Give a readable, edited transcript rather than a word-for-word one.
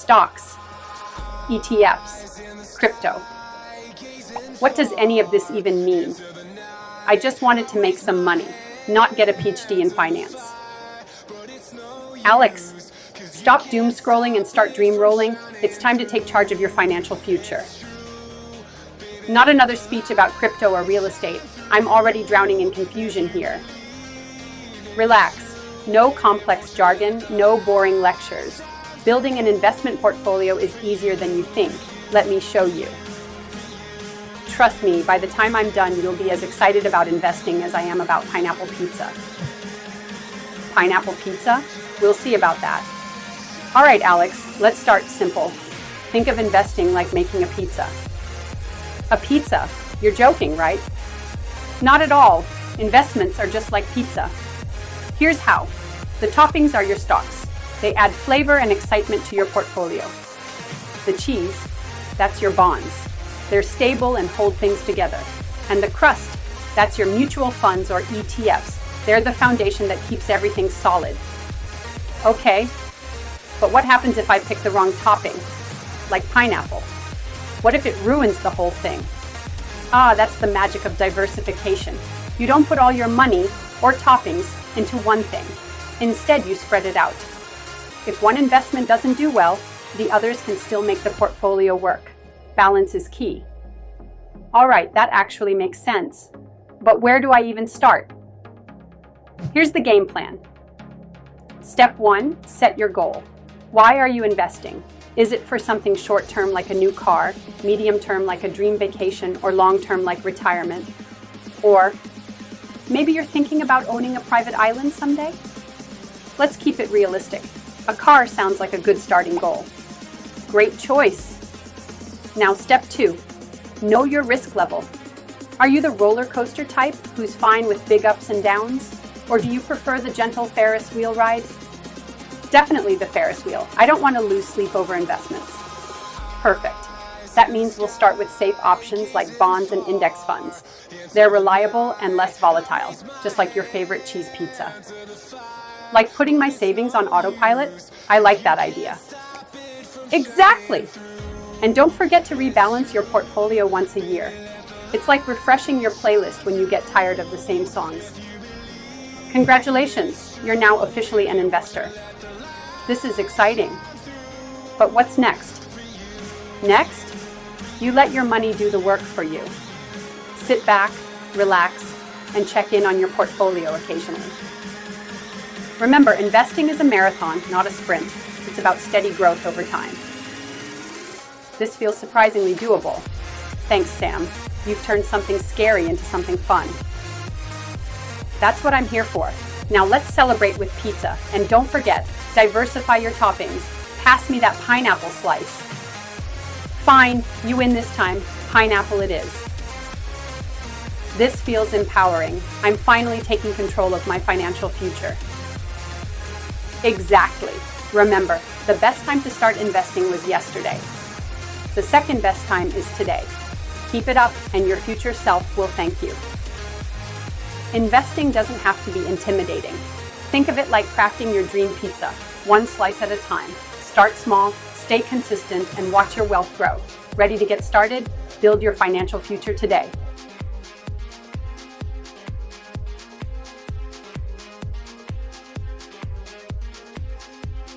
stocks, ETFs, crypto. What does any of this even mean? I just wanted to make some money, not get a PhD in finance. Alex, stop doom scrolling and start dream rolling. It's time to take charge of your financial future. Not another speech about crypto or real estate. I'm already drowning in confusion here. Relax. No complex jargon, no boring lectures. Building an investment portfolio is easier than you think. Let me show you. Trust me, by the time I'm done, you'll be as excited about investing as I am about pineapple pizza. Pineapple pizza? We'll see about that. All right, Alex, let's start simple. Think of investing like making a pizza. A pizza? You're joking, right? Not at all. Investments are just like pizza. Here's how. The toppings are your stocks. They add flavor and excitement to your portfolio. The cheese, that's your bonds. They're stable and hold things together. And the crust, that's your mutual funds or ETFs. They're the foundation that keeps everything solid. Okay, but what happens if I pick the wrong topping? Like pineapple. What if it ruins the whole thing? Ah, that's the magic of diversification. You don't put all your money or toppings into one thing. Instead, you spread it out. If one investment doesn't do well, the others can still make the portfolio work. Balance is key. All right, that actually makes sense. But where do I even start? Here's the game plan. Step 1, set your goal. Why are you investing? Is it for something short-term like a new car, medium-term like a dream vacation, or long-term like retirement? Or maybe you're thinking about owning a private island someday? Let's keep it realistic. A car sounds like a good starting goal. Great choice. Now, step 2, know your risk level. Are you the roller coaster type who's fine with big ups and downs? Or do you prefer the gentle Ferris wheel ride? Definitely the Ferris wheel. I don't want to lose sleep over investments. Perfect. That means we'll start with safe options like bonds and index funds. They're reliable and less volatile, just like your favorite cheese pizza. Like putting my savings on autopilot? I like that idea. Exactly! And don't forget to rebalance your portfolio once a year. It's like refreshing your playlist when you get tired of the same songs. Congratulations, you're now officially an investor. This is exciting. But what's next? Next, you let your money do the work for you. Sit back, relax, and check in on your portfolio occasionally. Remember, investing is a marathon, not a sprint. It's about steady growth over time. This feels surprisingly doable. Thanks, Sam. You've turned something scary into something fun. That's what I'm here for. Now let's celebrate with pizza. And don't forget, diversify your toppings. Pass me that pineapple slice. Fine, you win this time. Pineapple it is. This feels empowering. I'm finally taking control of my financial future. Exactly. Remember, the best time to start investing was yesterday. The second best time is today. Keep it up and your future self will thank you. Investing doesn't have to be intimidating. Think of it like crafting your dream pizza, one slice at a time. Start small, stay consistent, and watch your wealth grow. Ready to get started? Build your financial future today.